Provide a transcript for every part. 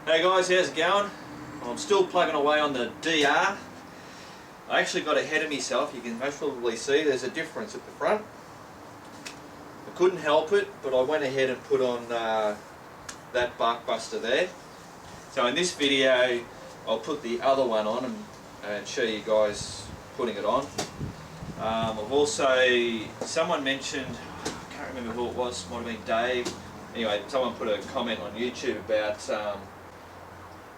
Hey guys, how's it going? I'm still plugging away on the DR. I actually got ahead of myself. You can most probably see there's a difference at the front. I couldn't help it, but I went ahead and put on that Barkbuster there. So in this video I'll put the other one on and show you guys putting it on. I've also, someone mentioned, I can't remember who it was, might have been Dave. Anyway, someone put a comment on YouTube about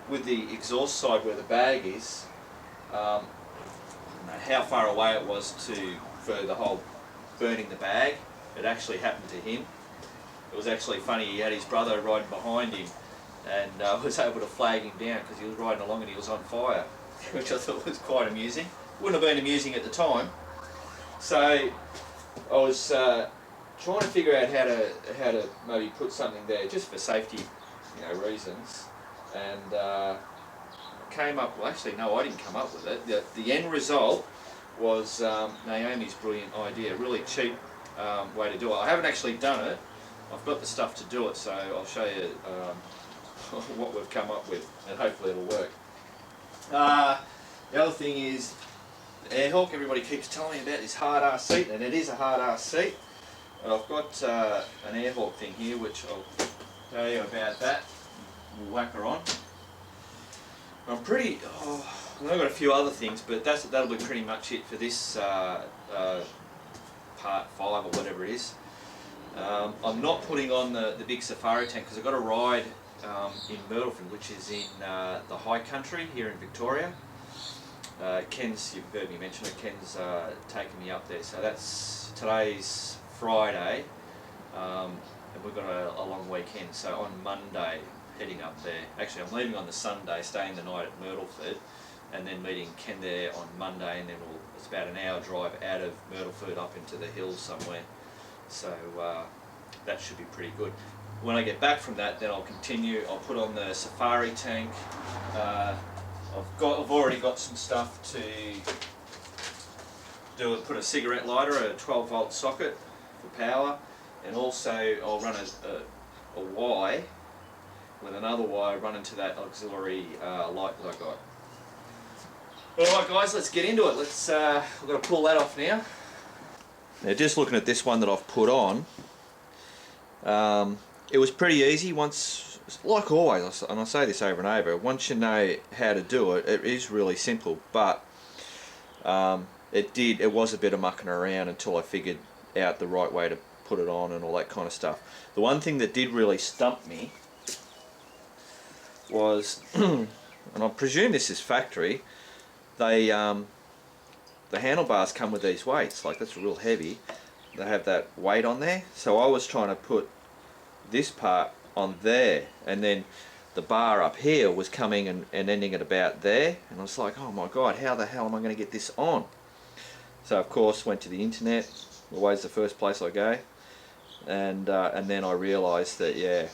with the exhaust side where the bag is, I don't know how far away it was for the whole burning the bag. It actually happened to him. It was actually funny, he had his brother riding behind him and was able to flag him down because he was riding along and he was on fire, which I thought was quite amusing. Wouldn't have been amusing at the time. So I was trying to figure out how to maybe put something there just for safety, reasons, and I came up. Well, actually, no, I didn't come up with it. The end result was Naomi's brilliant idea. Really cheap way to do it. I haven't actually done it. I've got the stuff to do it, so I'll show you what we've come up with, and hopefully it'll work. The other thing is the Airhawk. Everybody keeps telling me about this hard-ass seat, and it is a hard-ass seat. But I've got an Airhawk thing here, which I'll tell you about that. We'll whack her on. I've got a few other things, but that'll be pretty much it for this part 5 or whatever it is. I'm not putting on the big safari tank because I've got a ride in Myrtleford, which is in the high country here in Victoria. Ken's, you've heard me mention it, Ken's taking me up there, so today's Friday, and we've got a long weekend, so on Monday heading up there. Actually, I'm leaving on the Sunday, staying the night at Myrtleford, and then meeting Ken there on Monday, and then it's about an hour drive out of Myrtleford up into the hills somewhere, so that should be pretty good. When I get back from that, then I'll continue. I'll put on the safari tank. I've already got some stuff to put a cigarette lighter, a 12-volt socket for power, and also I'll run a Y with another wire running to that auxiliary light that I got. Alright guys, let's get into it. We've got to pull that off now. Now just looking at this one that I've put on, it was pretty easy once, like always, and I say this over and over, once you know how to do it, it is really simple, but it was a bit of mucking around until I figured out the right way to put it on and all that kind of stuff. The one thing that did really stump me was, and I presume this is factory, the handlebars come with these weights, like that's real heavy. They have that weight on there, so I was trying to put this part on there, and then the bar up here was coming and ending at about there, and I was like, oh my god, how the hell am I going to get this on? So of course went to the internet, always the first place I go, and then I realised that, yeah,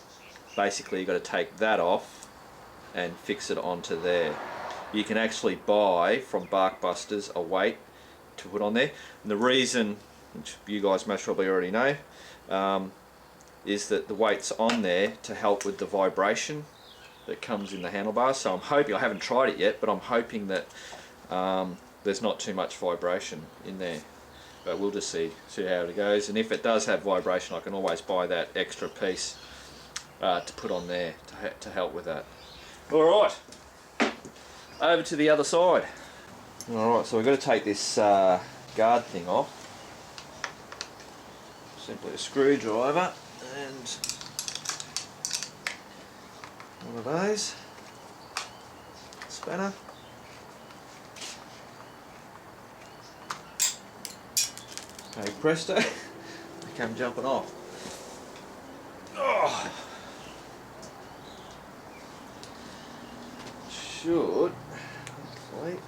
basically you've got to take that off and fix it onto there. You can actually buy from Barkbusters a weight to put on there, and the reason, which you guys most probably already know, is that the weight's on there to help with the vibration that comes in the handlebars. So I'm hoping, I haven't tried it yet, but I'm hoping that there's not too much vibration in there, but we'll just see how it goes. And if it does have vibration, I can always buy that extra piece to put on there to help with that. Alright, over to the other side. Alright, so we've got to take this guard thing off. Simply a screwdriver and one of those, spanner. Okay, presto, they come jumping off. Oh. Should, hopefully.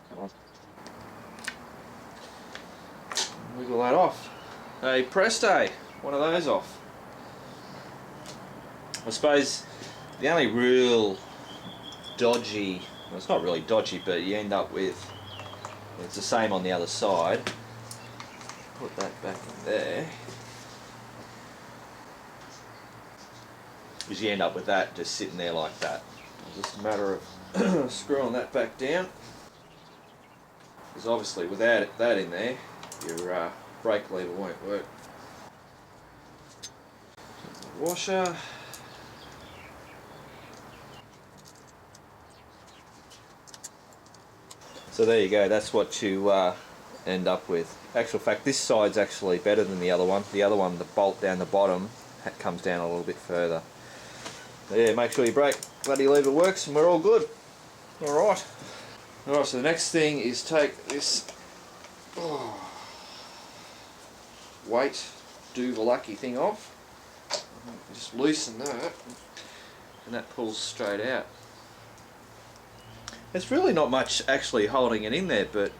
Come on. Wiggle that off. Hey, presto, one of those off. I suppose the only real dodgy, well, it's not really dodgy, but you end up with, it's the same on the other side, Put that back in there. Because you end up with that just sitting there like that. It's just a matter of screwing that back down. Because obviously without that in there, your brake lever won't work. Washer. So there you go, that's what you end up with. Actual fact, this side's actually better than the other one. The other one, the bolt down the bottom, comes down a little bit further. But yeah, make sure your brake bloody lever works and we're all good. Alright. Alright, so the next thing is take this weight do the lucky thing off. Just loosen that and that pulls straight out. There's really not much actually holding it in there, but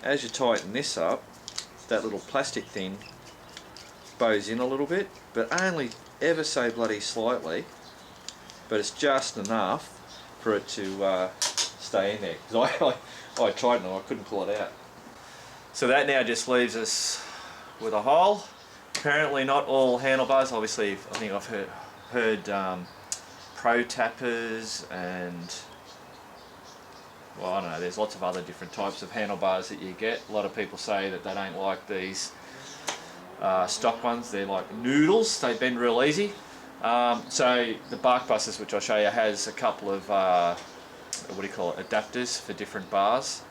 as you tighten this up, that little plastic thing bows in a little bit, but only ever so bloody slightly, but it's just enough for it to stay in there, because I tried and I couldn't pull it out. So that now just leaves us with a hole. Apparently not all handlebars, obviously I think I've heard pro tappers and, well, I don't know, there's lots of other different types of handlebars that you get. A lot of people say that they don't like these stock ones, they're like noodles, they bend real easy. So the Barkbusters, which I'll show you, has a couple of, adapters for different bars.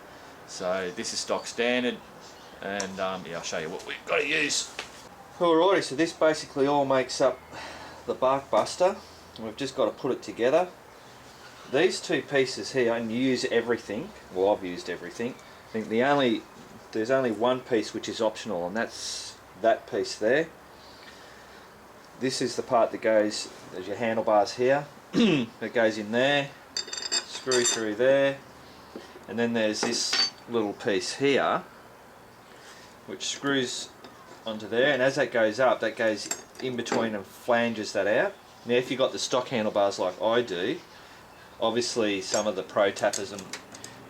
So this is stock standard, and yeah, I'll show you what we've got to use. Alrighty, so this basically all makes up the Barkbuster. We've just got to put it together. These two pieces here, and you use everything, well I've used everything. I think there's only one piece which is optional, and that's that piece there. This is the part that goes, there's your handlebars here, that goes in there, screw through there, and then there's this little piece here which screws onto there, and as that goes up, that goes in between and flanges that out. Now if you've got the stock handlebars like I do, obviously some of the pro tappers and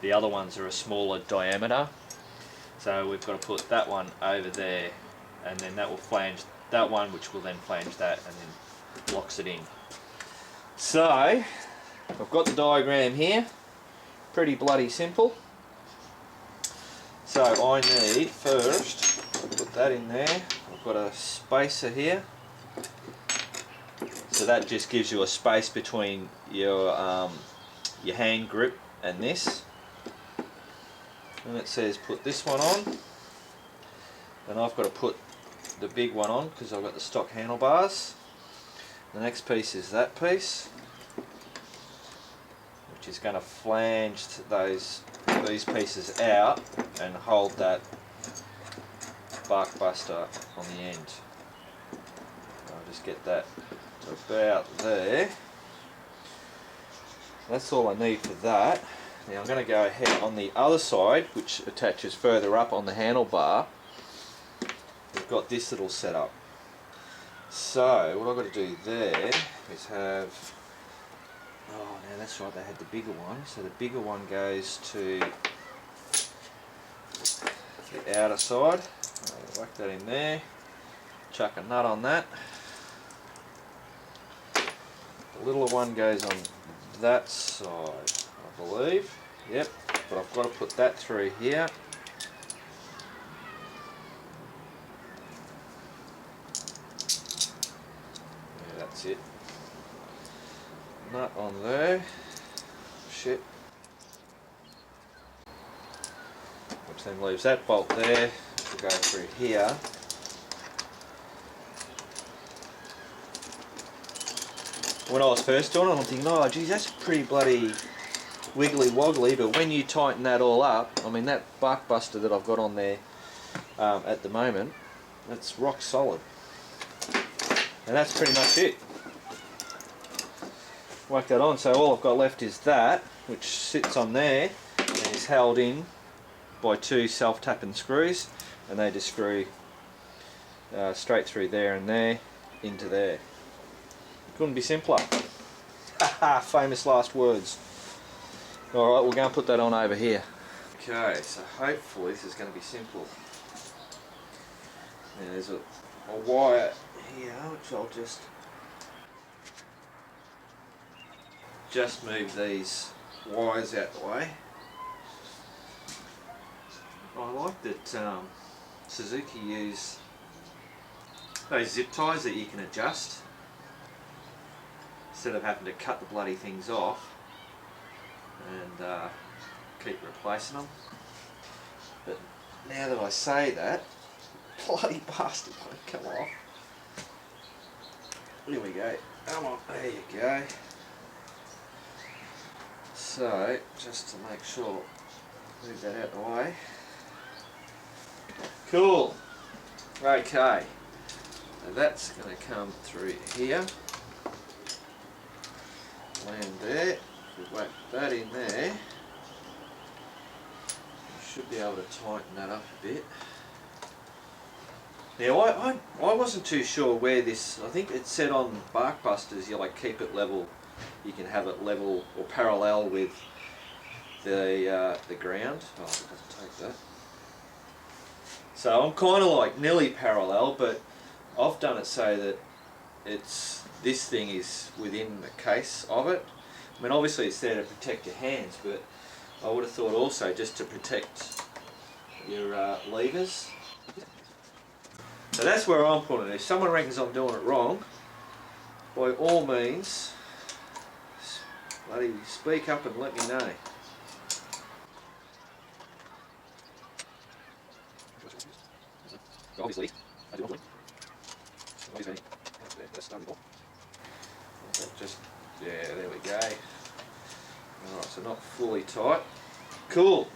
the other ones are a smaller diameter, so we've got to put that one over there, and then that will flange that one, which will then flange that and then locks it in. So I've got the diagram here, pretty bloody simple. So I need first, put that in there, I've got a spacer here, so that just gives you a space between your hand grip and this, and it says put this one on, and I've got to put the big one on because I've got the stock handlebars. The next piece is that piece, which is going to flange these pieces out and hold that Barkbuster on the end. I'll just get that to about there. That's all I need for that. Now I'm going to go ahead on the other side, which attaches further up on the handlebar. We've got this little setup. So what I've got to do there is have, oh now that's right, they had the bigger one, so the bigger one goes to the outer side. I'll whack that in there, chuck a nut on that. The littler one goes on that side, I believe. Yep, but I've got to put that through here. Yeah, that's it. Nut on there. Shit. Which then leaves that bolt there to go through here. When I was first doing it, I'm thinking, oh geez, that's pretty bloody wiggly woggly, but when you tighten that all up, I mean that Barkbuster that I've got on there at the moment, that's rock solid. And that's pretty much it. Whack that on, so all I've got left is that, which sits on there and is held in by two self-tapping screws, and they just screw straight through there and there into there. Couldn't be simpler. Haha, famous last words. Alright, we're going to put that on over here. Okay, so hopefully this is going to be simple. Now there's a wire here which I'll just move these wires out the way. I like that Suzuki use those zip ties that you can adjust instead of having to cut the bloody things off and keep replacing them. But now that I say that, bloody bastard won't come off. Here we go. Come on, there you go. So, just to make sure, move that out the way. Cool. Okay. Now that's going to come through here. Land there. If we whack that in there, you should be able to tighten that up a bit. Now I wasn't too sure where this, I think it said on Barkbusters you like keep it level, you can have it level or parallel with the ground. Oh, it doesn't take that. So I'm kind of like nearly parallel, but I've done it so that this thing is within the case of it. I mean obviously it's there to protect your hands, but I would have thought also just to protect your levers. So that's where I'm putting it. If someone reckons I'm doing it wrong, by all means, bloody speak up and let me know. Obviously, I do not win. Just, yeah, there we go. Alright, so not fully tight. Cool.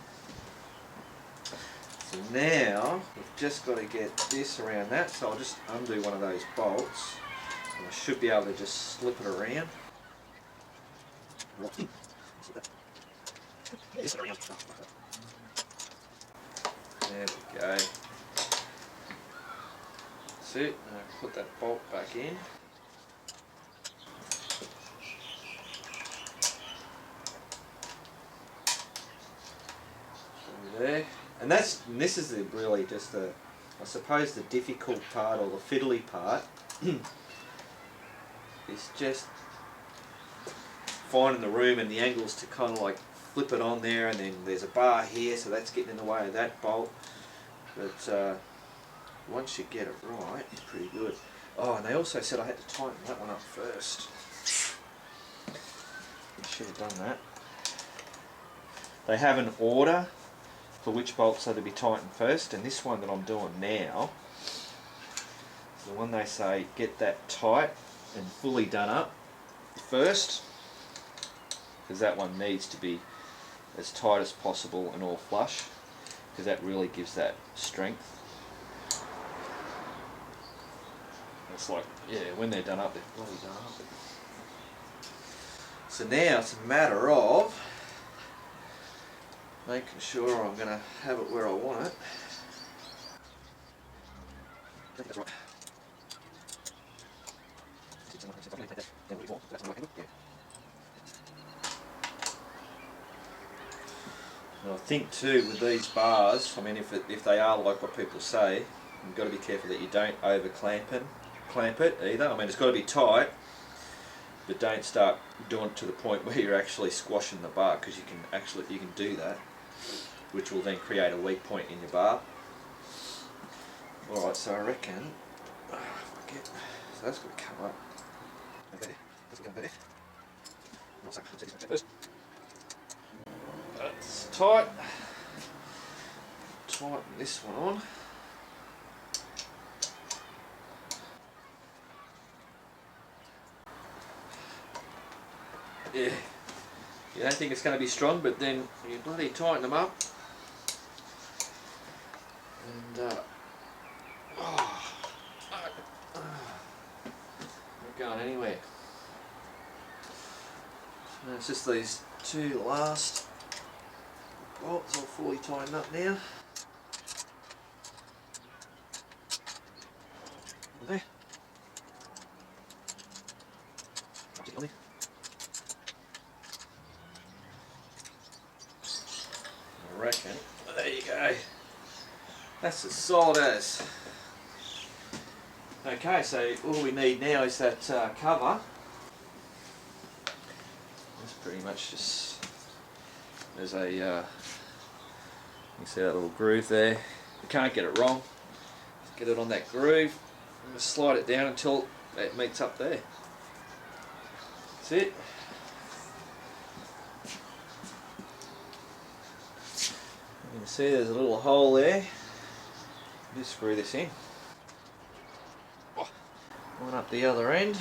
So now, we've just got to get this around that, so I'll just undo one of those bolts, and I should be able to just slip it around. There we go. That's it, and I'll put that bolt back in. There. And this is really just I suppose the difficult part or the fiddly part is just finding the room and the angles to kind of like flip it on there, and then there's a bar here, so that's getting in the way of that bolt. But once you get it right, it's pretty good. Oh, and they also said I had to tighten that one up first. I should have done that. They have an order for which bolts are to be tightened first, and this one that I'm doing now, the one they say get that tight and fully done up first, because that one needs to be as tight as possible and all flush, because that really gives that strength. It's like, yeah, when they're done up, they're bloody done up. So now it's a matter of making sure I'm going to have it where I want it. I think that's right. And I think too with these bars, I mean if they are like what people say, you've got to be careful that you don't over clamp it either. I mean it's got to be tight, but don't start doing it to the point where you're actually squashing the bar, because you can do that, which will then create a weak point in your bar. Alright, so I reckon, so that's going to come up. Okay, let's go there. That's tight. Tighten this one on. Yeah, you don't think it's going to be strong, but then you bloody tighten them up. And not going anywhere. So it's just these two last bolts all fully tightened up now. There. I reckon. There you go. That's as solid as. Okay, so all we need now is that cover. It's pretty much just, there's a, you can see that little groove there. You can't get it wrong. Just get it on that groove and just slide it down until it meets up there. That's it. You can see there's a little hole there. Just screw this in. One up the other end.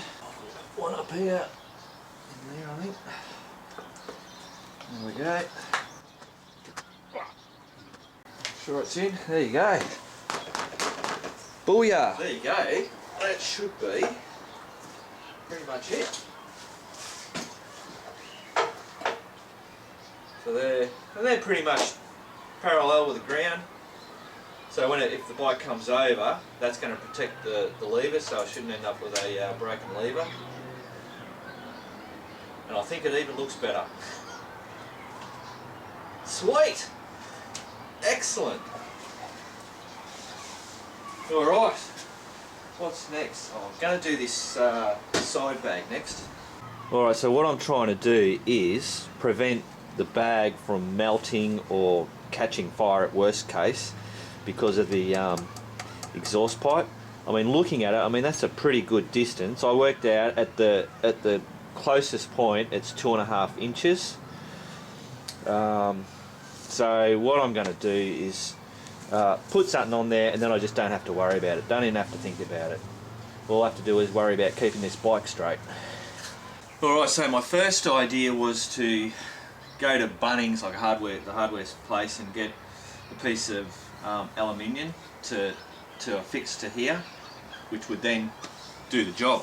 One up here. In there, I think. There we go. Sure it's in. There you go. Booyah! There you go. That should be pretty much it. So they're pretty much parallel with the ground. So if the bike comes over, that's going to protect the lever, so I shouldn't end up with a broken lever. And I think it even looks better. Sweet! Excellent! Alright, what's next? Oh, I'm going to do this side bag next. Alright, so what I'm trying to do is prevent the bag from melting or catching fire at worst case because of the exhaust pipe. I mean, looking at it, I mean that's a pretty good distance. I worked out at the closest point it's 2.5 inches. So what I'm going to do is put something on there, and then I just don't have to worry about it. Don't even have to think about it. All I have to do is worry about keeping this bike straight. Alright, so my first idea was to go to Bunnings, like the hardware place, and get a piece of aluminium to affix to here, which would then do the job.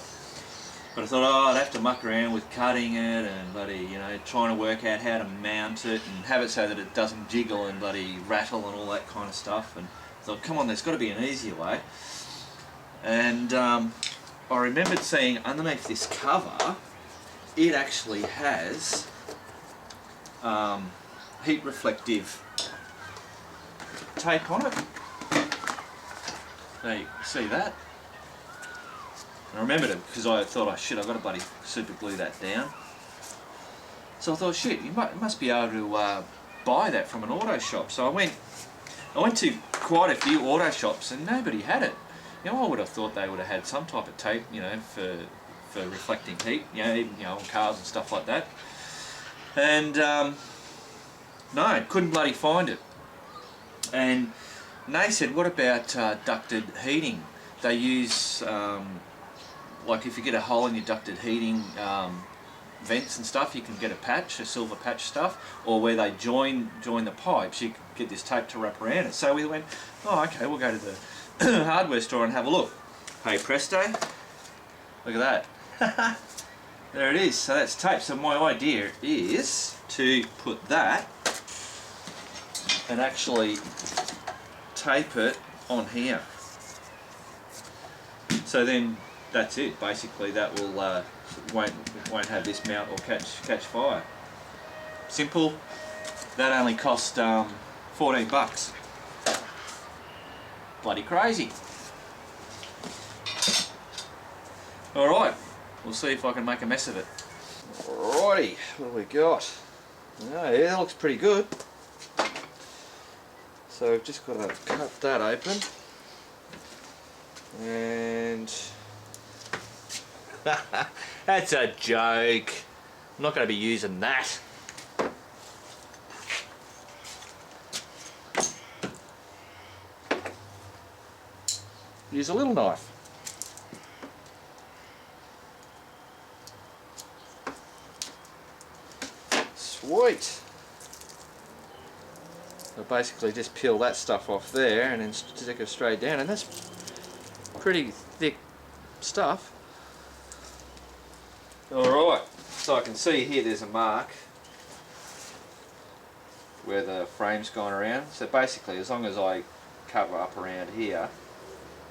But I thought, oh, I'd have to muck around with cutting it and bloody, you know, trying to work out how to mount it and have it so that it doesn't jiggle and bloody rattle and all that kind of stuff. And I thought, come on, there's got to be an easier way. And I remembered seeing underneath this cover, it actually has heat reflective tape on it. Now you see that? And I remembered it because I thought, oh shit, I've got to bloody super glue that down. So I thought, shit, you must be able to buy that from an auto shop. So I went to quite a few auto shops and nobody had it. You know, I would have thought they would have had some type of tape, you know, for reflecting heat, you know, even, you know, on cars and stuff like that. And no, couldn't bloody find it. And they said, what about ducted heating? They use, like if you get a hole in your ducted heating vents and stuff, you can get a patch, a silver patch stuff, or where they join the pipes, you can get this tape to wrap around it. So we went, oh okay, we'll go to the hardware store and have a look. Hey presto, look at that. There it is, so that's tape. So my idea is to put that and actually tape it on here. So then that's it. Basically, that will won't have this mount or catch fire. Simple. That only cost 14 bucks. Bloody crazy. All right, we'll see if I can make a mess of it. Alrighty, what do we got? Oh, yeah, that looks pretty good. So I've just got to cut that open. And that's a joke. I'm not going to be using that. Use a little knife. Sweet. So basically just peel that stuff off there and then stick it straight down, and that's pretty thick stuff. Alright, so I can see here there's a mark where the frame's gone around. So basically as long as I cover up around here,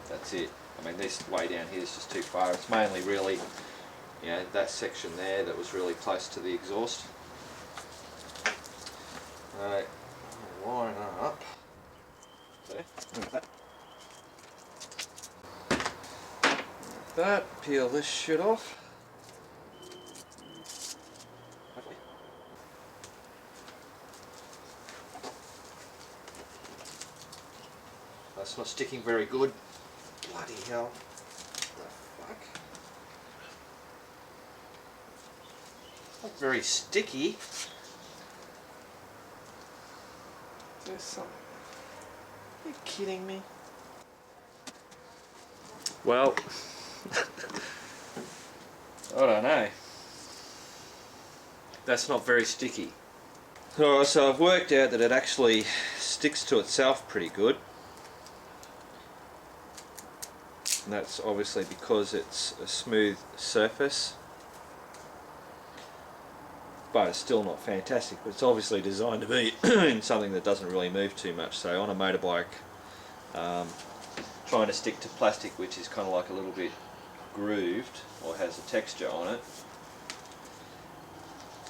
that's it. I mean, this way down here is just too far. It's mainly really, you know, that section there that was really close to the exhaust. Alright, line up. that, peel this shit off. That's not sticking very good. Bloody hell. What the fuck? Not very sticky. There's something. Are you kidding me? Well, I don't know. That's not very sticky. Alright, so I've worked out that it actually sticks to itself pretty good. And that's obviously because it's a smooth surface. But it's still not fantastic. But it's obviously designed to be in something that doesn't really move too much. So on a motorbike, trying to stick to plastic which is kind of like a little bit grooved or has a texture on it,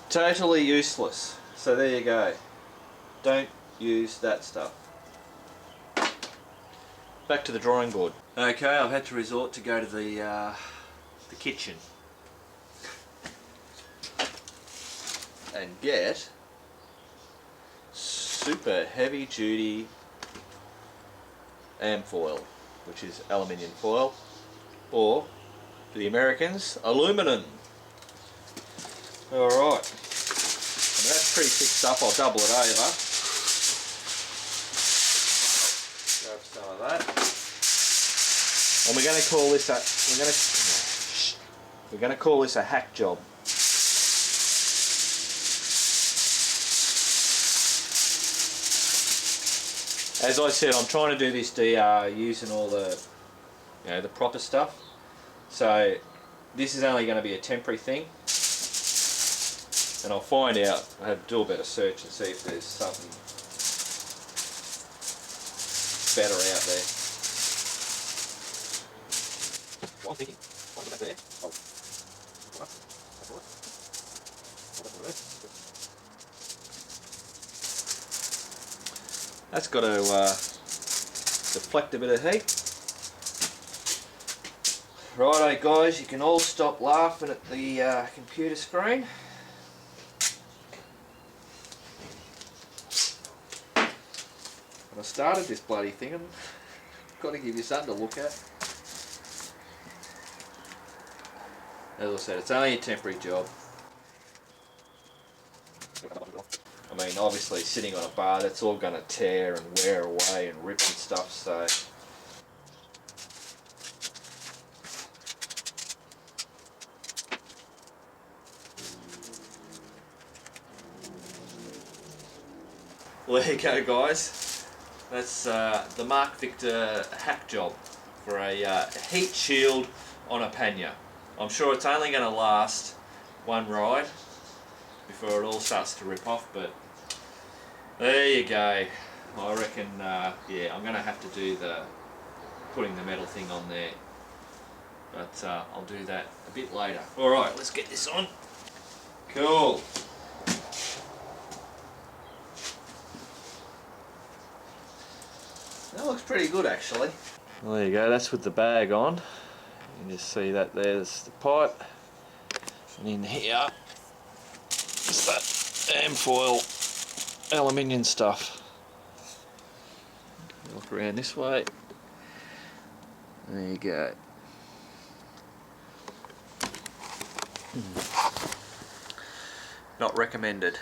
totally useless. So there you go. Don't use that stuff. Back to the drawing board. Okay, I've had to resort to go to the kitchen and get super heavy duty am foil, which is aluminium foil, or for the Americans, aluminum. Alright, that's pretty thick stuff. I'll double it over. Grab some of that. And we're going to call this a hack job. As I said, I'm trying to do this DR using all the, the proper stuff. So this is only going to be a temporary thing, and I'll find out. I have to do a better search and see if there's something better out there. What I'm thinking, I'll put that there. That's got to deflect a bit of heat. Righto guys, you can all stop laughing at the computer screen. When I started this bloody thing, I've got to give you something to look at. As I said, it's only a temporary job. I mean, obviously sitting on a bar, that's all going to tear and wear away and rip and stuff, so... Well, there you go guys. That's the Mark Victor hack job for a heat shield on a pannier. I'm sure it's only going to last one ride before it all starts to rip off, but there you go. I reckon, yeah, I'm going to have to do putting the metal thing on there, but I'll do that a bit later. Alright, let's get this on. Cool. That looks pretty good actually. Well, there you go, that's with the bag on. You can just see that there's the pipe. And in here is that am foil aluminium stuff. Look around this way. There you go. Not recommended.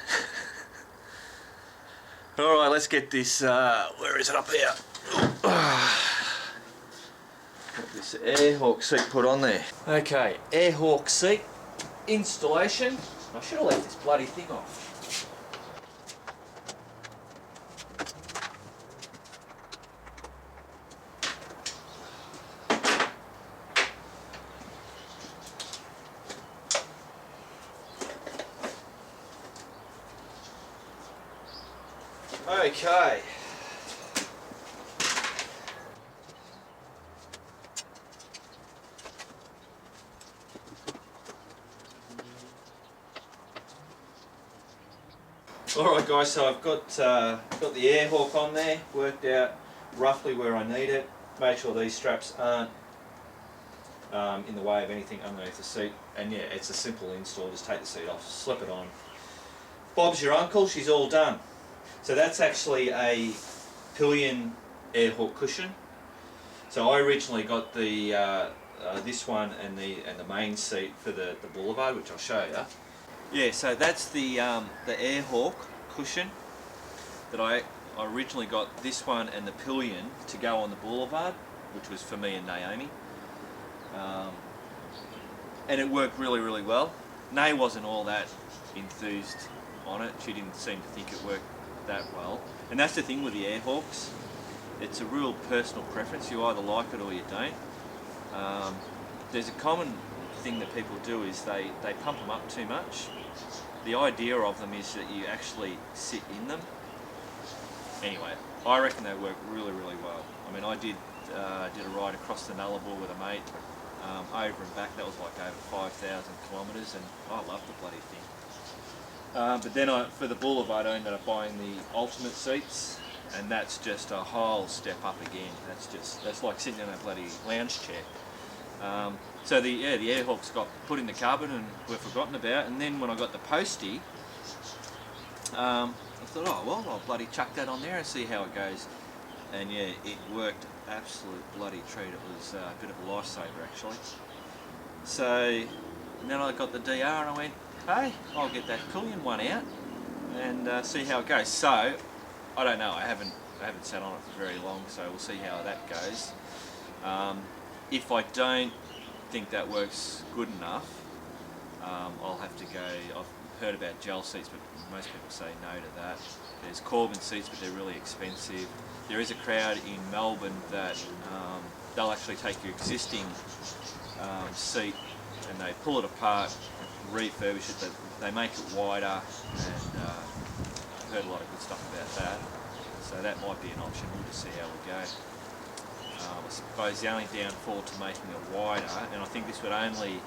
Alright, let's get this, where is it, up here? Got this Airhawk seat put on there. Okay, Airhawk seat installation. I should have left this bloody thing off. Okay. Alright guys, so I've got the Airhawk on there, worked out roughly where I need it, made sure these straps aren't in the way of anything underneath the seat. And yeah, it's a simple install. Just take the seat off, slip it on. Bob's your uncle. She's all done. So that's actually a pillion Airhawk cushion. So I originally got the this one and the main seat for the Boulevard, which I'll show you. Yeah, so that's the Airhawk cushion that I originally got, this one and the pillion to go on the Boulevard, which was for me and Naomi. And it worked really, really well. Nay wasn't all that enthused on it. She didn't seem to think it worked that well. And that's the thing with the Airhawks. It's a real personal preference. You either like it or you don't. There's a common thing that people do is they pump them up too much. The idea of them is that you actually sit in them. Anyway, I reckon they work really, really well. I mean, I did a ride across the Nullarbor with a mate, over and back. That was like over 5,000 kilometres, and I loved the bloody thing. But then for the Boulevard, I ended up buying the ultimate seats, and that's just a whole step up again. That's like sitting in a bloody lounge chair. So the Airhawks got put in the cupboard and were forgotten about. And then when I got the Postie, I thought, oh well, I'll bloody chuck that on there and see how it goes. And yeah, it worked absolute bloody treat. It was a bit of a lifesaver actually. So then I got the DR and I went, hey, I'll get that pillion one out and see how it goes. So I don't know. I haven't sat on it for very long, so we'll see how that goes. If I don't think that works good enough, I'll have to go. I've heard about gel seats, but most people say no to that. There's Corbin seats, but they're really expensive. There is a crowd in Melbourne that they'll actually take your existing seat and they pull it apart, refurbish it, they make it wider, and I've heard a lot of good stuff about that. So that might be an option. We'll just see how we go. I suppose the only downfall to making it wider, and I think this would only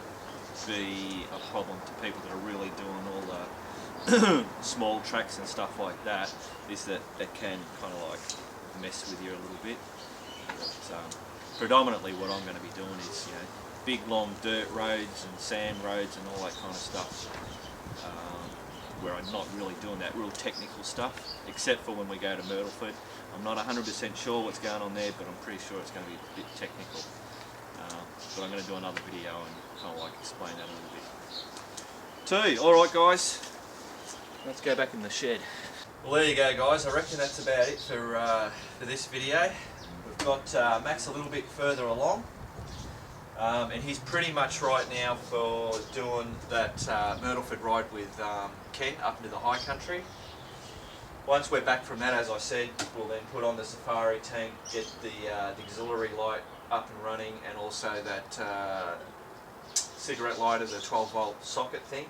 be a problem to people that are really doing all the small tracks and stuff like that, is that it can kind of like mess with you a little bit. But, predominantly what I'm going to be doing is, you know, big long dirt roads and sand roads and all that kind of stuff, where I'm not really doing that real technical stuff, except for when we go to Myrtleford. I'm not 100% sure what's going on there, but I'm pretty sure it's going to be a bit technical. But I'm going to do another video and kind of like explain that a little bit too. Alright guys, let's go back in the shed. Well, there you go guys, I reckon that's about it for this video. We've got Max a little bit further along, and he's pretty much right now for doing that Myrtleford ride with Ken up into the high country. Once we're back from that, as I said, we'll then put on the safari tank, get the auxiliary light up and running, and also that cigarette lighter, the 12-volt socket thing,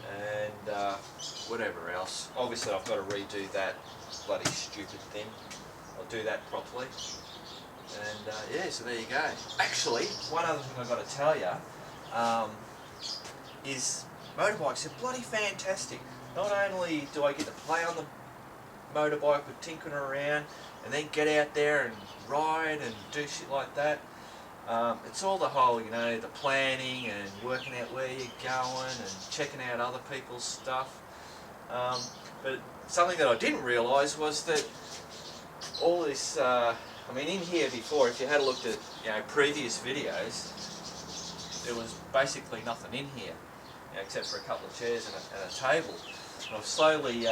and whatever else. Obviously I've got to redo that bloody stupid thing. I'll do that properly. And yeah, so there you go. Actually, one other thing I've got to tell you is motorbikes are bloody fantastic. Not only do I get to play on the motorbike with tinkering around and then get out there and ride and do shit like that, it's all the whole, you know, the planning and working out where you're going and checking out other people's stuff. But something that I didn't realise was that all this, I mean, in here before, if you had looked at, you know, previous videos, there was basically nothing in here, you know, except for a couple of chairs and a table. And I've slowly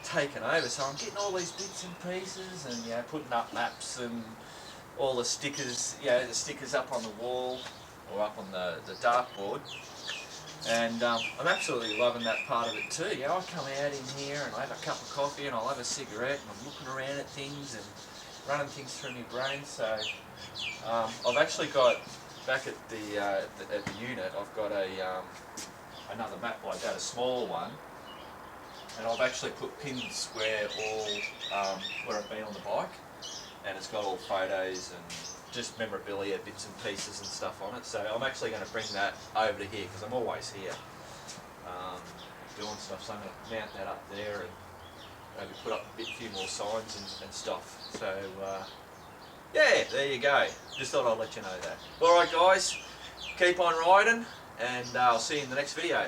taken over, so I'm getting all these bits and pieces, and, you know, putting up maps and all the stickers, you know, the stickers up on the wall or up on the dartboard. And I'm absolutely loving that part of it too. You know, I come out in here and I have a cup of coffee and I'll have a cigarette and I'm looking around at things and running things through my brain. So I've actually got, back at the unit, I've got another map like that, a smaller one, and I've actually put pins where where I've been on the bike, and it's got all photos and just memorabilia, bits and pieces and stuff on it. So I'm actually going to bring that over to here because I'm always here doing stuff. So I'm going to mount that up there and maybe put up a few more signs and stuff. So Yeah, there you go. Just thought I'd let you know that. Alright guys, keep on riding, and I'll see you in the next video.